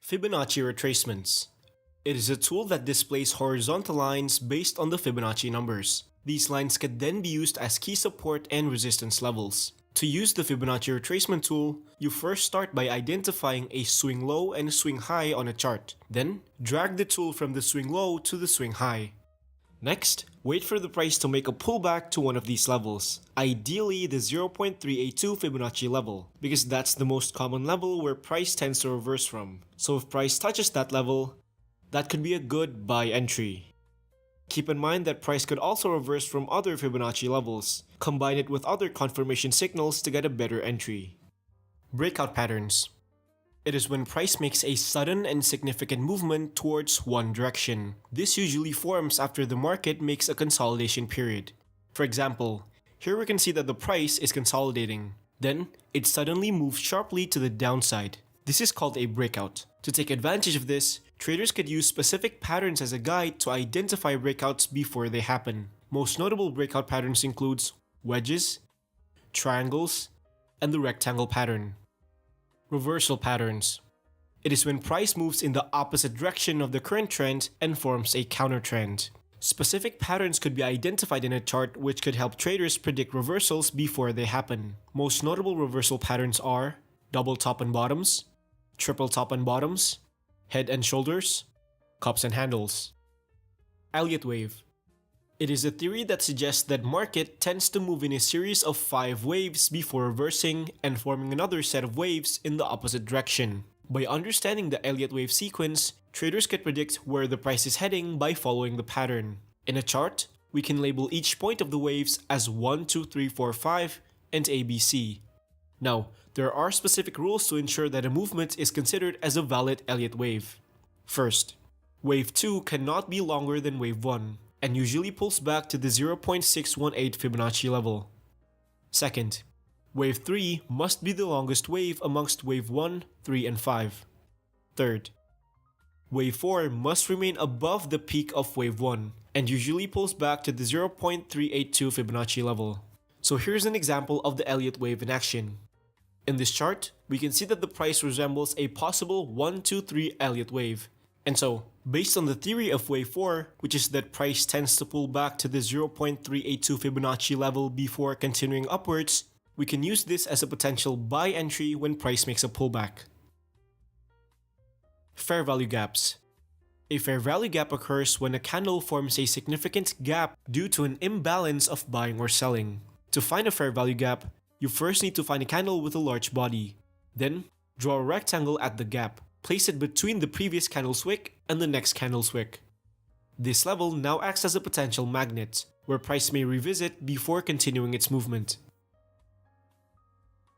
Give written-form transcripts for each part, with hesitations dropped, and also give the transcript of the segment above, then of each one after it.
Fibonacci retracements. It is a tool that displays horizontal lines based on the Fibonacci numbers. These lines can then be used as key support and resistance levels. To use the Fibonacci retracement tool, you first start by identifying a swing low and swing high on a chart. Then, drag the tool from the swing low to the swing high. Next, wait for the price to make a pullback to one of these levels, ideally the 0.382 Fibonacci level, because that's the most common level where price tends to reverse from. So if price touches that level, that could be a good buy entry. Keep in mind that price could also reverse from other Fibonacci levels. Combine it with other confirmation signals to get a better entry. Breakout patterns. It is when price makes a sudden and significant movement towards one direction. This usually forms after the market makes a consolidation period. For example, here we can see that the price is consolidating. Then, it suddenly moves sharply to the downside. This is called a breakout. To take advantage of this, traders could use specific patterns as a guide to identify breakouts before they happen. Most notable breakout patterns include wedges, triangles, and the rectangle pattern. Reversal patterns. It is when price moves in the opposite direction of the current trend and forms a counter trend. Specific patterns could be identified in a chart which could help traders predict reversals before they happen. Most notable reversal patterns are double top and bottoms, triple top and bottoms, head and shoulders, cups and handles. Elliott wave. It is a theory that suggests that market tends to move in a series of 5 waves before reversing and forming another set of waves in the opposite direction. By understanding the Elliott wave sequence, traders can predict where the price is heading by following the pattern. In a chart, we can label each point of the waves as 1, 2, 3, 4, 5 and ABC. Now, there are specific rules to ensure that a movement is considered as a valid Elliott wave. First, wave 2 cannot be longer than wave 1. And usually pulls back to the 0.618 Fibonacci level. Second, wave 3 must be the longest wave amongst wave 1, 3, and 5. Third, wave 4 must remain above the peak of wave 1 and usually pulls back to the 0.382 Fibonacci level. So here's an example of the Elliott wave in action. In this chart, we can see that the price resembles a possible 1, 2, 3 Elliott wave. And so, based on the theory of wave 4, which is that price tends to pull back to the 0.382 Fibonacci level before continuing upwards, we can use this as a potential buy entry when price makes a pullback. Fair value gaps. A fair value gap occurs when a candle forms a significant gap due to an imbalance of buying or selling. To find a fair value gap, you first need to find a candle with a large body. Then, draw a rectangle at the gap. Place it between the previous candle's wick and the next candle's wick. This level now acts as a potential magnet, where price may revisit before continuing its movement.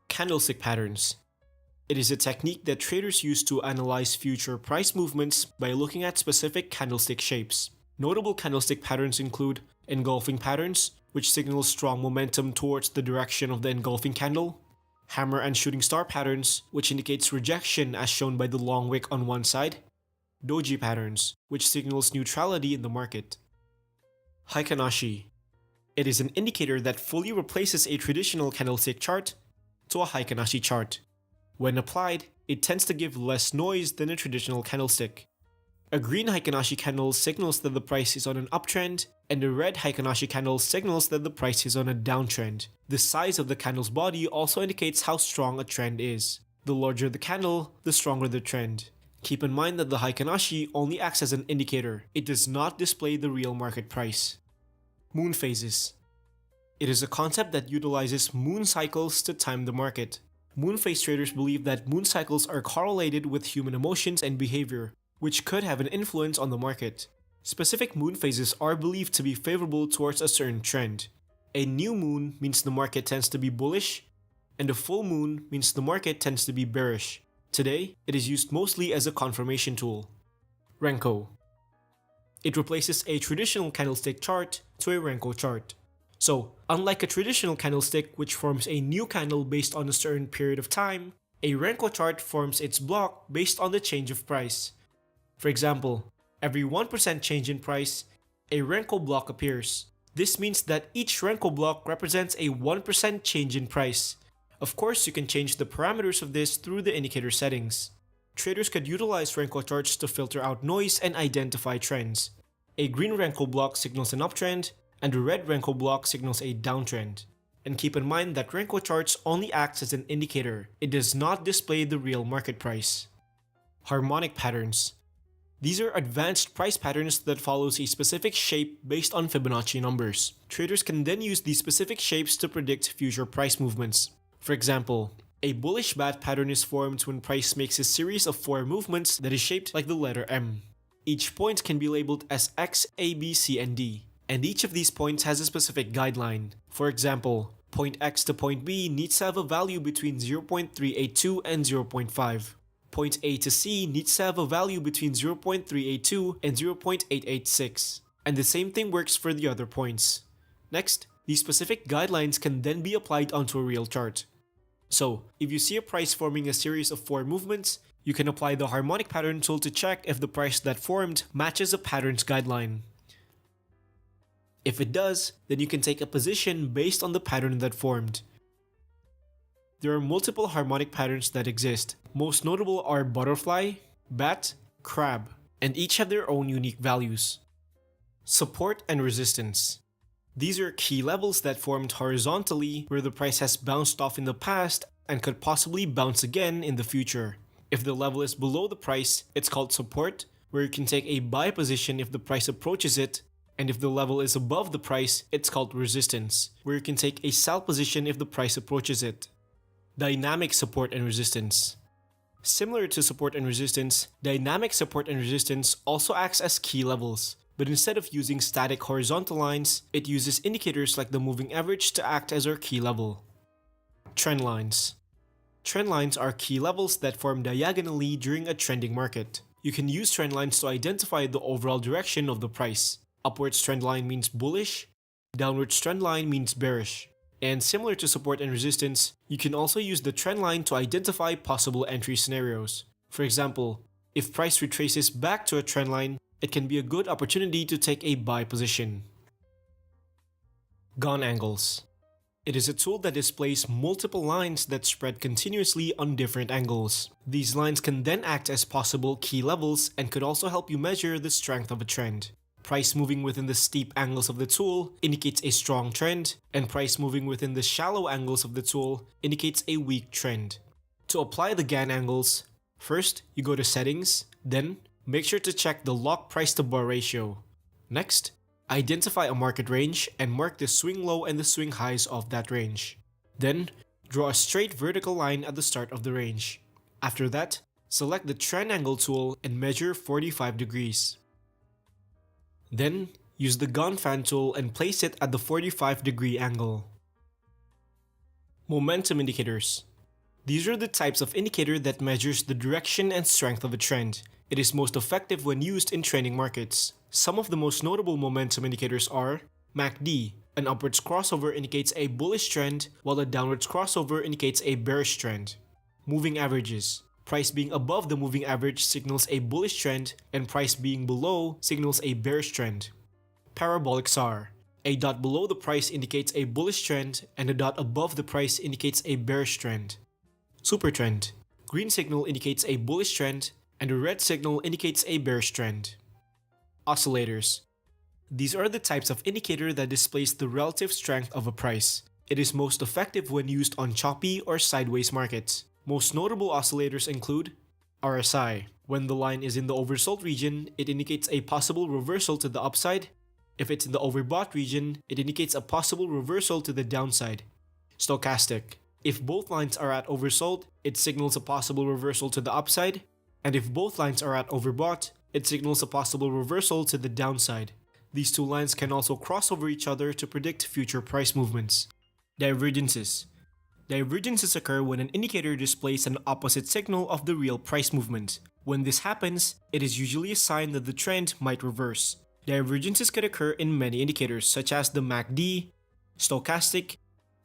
Candlestick patterns. It is a technique that traders use to analyze future price movements by looking at specific candlestick shapes. Notable candlestick patterns include engulfing patterns, which signal strong momentum towards the direction of the engulfing candle, hammer and shooting star patterns, which indicates rejection as shown by the long wick on one side, doji patterns, which signals neutrality in the market. Heikin-Ashi. It is an indicator that fully replaces a traditional candlestick chart to a Heikin-Ashi chart. When applied, it tends to give less noise than a traditional candlestick. A green Heikin-Ashi candle signals that the price is on an uptrend, and a red Heikin-Ashi candle signals that the price is on a downtrend. The size of the candle's body also indicates how strong a trend is. The larger the candle, the stronger the trend. Keep in mind that the Heikin-Ashi only acts as an indicator. It does not display the real market price. Moon phases. It is a concept that utilizes moon cycles to time the market. Moon phase traders believe that moon cycles are correlated with human emotions and behavior, which could have an influence on the market. Specific moon phases are believed to be favorable towards a certain trend. A new moon means the market tends to be bullish, and a full moon means the market tends to be bearish. Today, it is used mostly as a confirmation tool. Renko. It replaces a traditional candlestick chart to a Renko chart. So, unlike a traditional candlestick which forms a new candle based on a certain period of time, a Renko chart forms its block based on the change of price. For example, every 1% change in price, a Renko block appears. This means that each Renko block represents a 1% change in price. Of course, you can change the parameters of this through the indicator settings. Traders could utilize Renko charts to filter out noise and identify trends. A green Renko block signals an uptrend, and a red Renko block signals a downtrend. And keep in mind that Renko charts only acts as an indicator. It does not display the real market price. Harmonic patterns. These are advanced price patterns that follows a specific shape based on Fibonacci numbers. Traders can then use these specific shapes to predict future price movements. For example, a bullish bat pattern is formed when price makes a series of 4 movements that is shaped like the letter M. Each point can be labeled as X, A, B, C, and D, and each of these points has a specific guideline. For example, point X to point B needs to have a value between 0.382 and 0.5. Point A to C needs to have a value between 0.382 and 0.886. And the same thing works for the other points. Next, these specific guidelines can then be applied onto a real chart. So, if you see a price forming a series of 4 movements, you can apply the harmonic pattern tool to check if the price that formed matches a pattern's guideline. If it does, then you can take a position based on the pattern that formed. There are multiple harmonic patterns that exist. Most notable are butterfly, bat, crab, and each have their own unique values. Support and resistance. These are key levels that formed horizontally where the price has bounced off in the past and could possibly bounce again in the future. If the level is below the price, it's called support, where you can take a buy position if the price approaches it, and if the level is above the price, it's called resistance, where you can take a sell position if the price approaches it. Dynamic support and resistance. Similar to support and resistance, dynamic support and resistance also acts as key levels, but instead of using static horizontal lines, it uses indicators like the moving average to act as our key level. Trend lines. Trend lines are key levels that form diagonally during a trending market. You can use trend lines to identify the overall direction of the price. Upwards trend line means bullish, downwards trend line means bearish. And similar to support and resistance, you can also use the trend line to identify possible entry scenarios. For example, if price retraces back to a trend line, it can be a good opportunity to take a buy position. Gone angles. It is a tool that displays multiple lines that spread continuously on different angles. These lines can then act as possible key levels and could also help you measure the strength of a trend. Price moving within the steep angles of the tool indicates a strong trend, and price moving within the shallow angles of the tool indicates a weak trend. To apply the Gann angles, first you go to settings, then make sure to check the lock price to bar ratio. Next, identify a market range and mark the swing low and the swing highs of that range. Then, draw a straight vertical line at the start of the range. After that, select the trend angle tool and measure 45 degrees. Then, use the gun fan tool and place it at the 45-degree angle. Momentum indicators. These are the types of indicator that measures the direction and strength of a trend. It is most effective when used in trading markets. Some of the most notable momentum indicators are MACD. An upwards crossover indicates a bullish trend, while a downwards crossover indicates a bearish trend. Moving averages. Price being above the moving average signals a bullish trend, and price being below signals a bearish trend. Parabolic SAR. A dot below the price indicates a bullish trend, and a dot above the price indicates a bearish trend. Super trend. Green signal indicates a bullish trend, and a red signal indicates a bearish trend. Oscillators. These are the types of indicator that displays the relative strength of a price. It is most effective when used on choppy or sideways markets. Most notable oscillators include RSI. When the line is in the oversold region, it indicates a possible reversal to the upside. If it's in the overbought region, it indicates a possible reversal to the downside. Stochastic. If both lines are at oversold, it signals a possible reversal to the upside. And if both lines are at overbought, it signals a possible reversal to the downside. These two lines can also cross over each other to predict future price movements. Divergences. Divergences occur when an indicator displays an opposite signal of the real price movement. When this happens, it is usually a sign that the trend might reverse. Divergences could occur in many indicators such as the MACD, stochastic,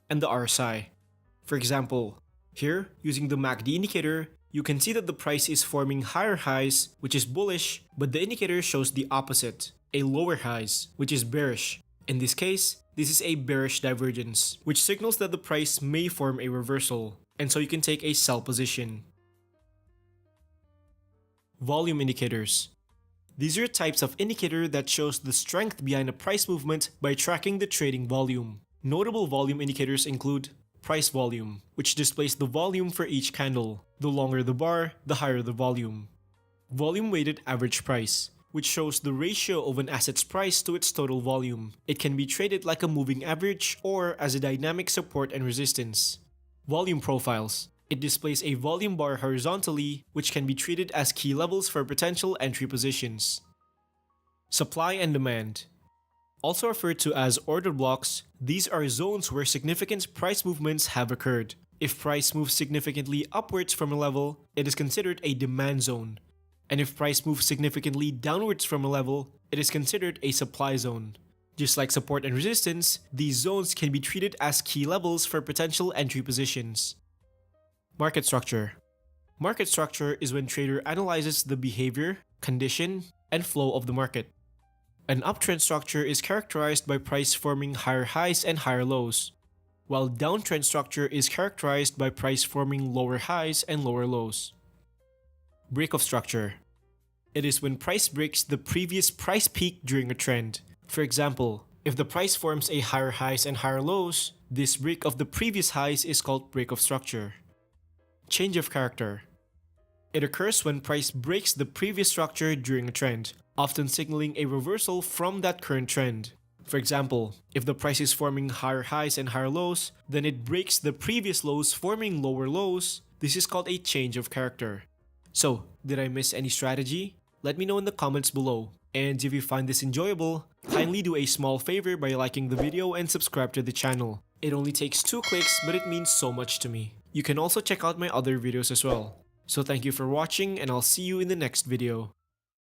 and the RSI. For example, here, using the MACD indicator, you can see that the price is forming higher highs, which is bullish, but the indicator shows the opposite, a lower highs, which is bearish. In this case, this is a bearish divergence, which signals that the price may form a reversal, and so you can take a sell position. Volume indicators. These are types of indicator that shows the strength behind a price movement by tracking the trading volume. Notable volume indicators include price volume, which displays the volume for each candle. The longer the bar, the higher the volume. Volume weighted average price, which shows the ratio of an asset's price to its total volume. It can be traded like a moving average or as a dynamic support and resistance. Volume profiles. It displays a volume bar horizontally, which can be treated as key levels for potential entry positions. Supply and demand. Also referred to as order blocks, these are zones where significant price movements have occurred. If price moves significantly upwards from a level, it is considered a demand zone. And if price moves significantly downwards from a level, it is considered a supply zone. Just like support and resistance, these zones can be treated as key levels for potential entry positions. Market structure. Market structure is when trader analyzes the behavior, condition, and flow of the market. An uptrend structure is characterized by price forming higher highs and higher lows, while downtrend structure is characterized by price forming lower highs and lower lows. Break of structure. It is when price breaks the previous price peak during a trend. For example, if the price forms a higher highs and higher lows, this break of the previous highs is called break of structure. Change of character. It occurs when price breaks the previous structure during a trend, often signaling a reversal from that current trend. For example, if the price is forming higher highs and higher lows, then it breaks the previous lows forming lower lows. This is called a change of character. So, did I miss any strategy? Let me know in the comments below. And if you find this enjoyable, kindly do a small favor by liking the video and subscribe to the channel. It only takes 2 clicks, but it means so much to me. You can also check out my other videos as well. So thank you for watching, and I'll see you in the next video.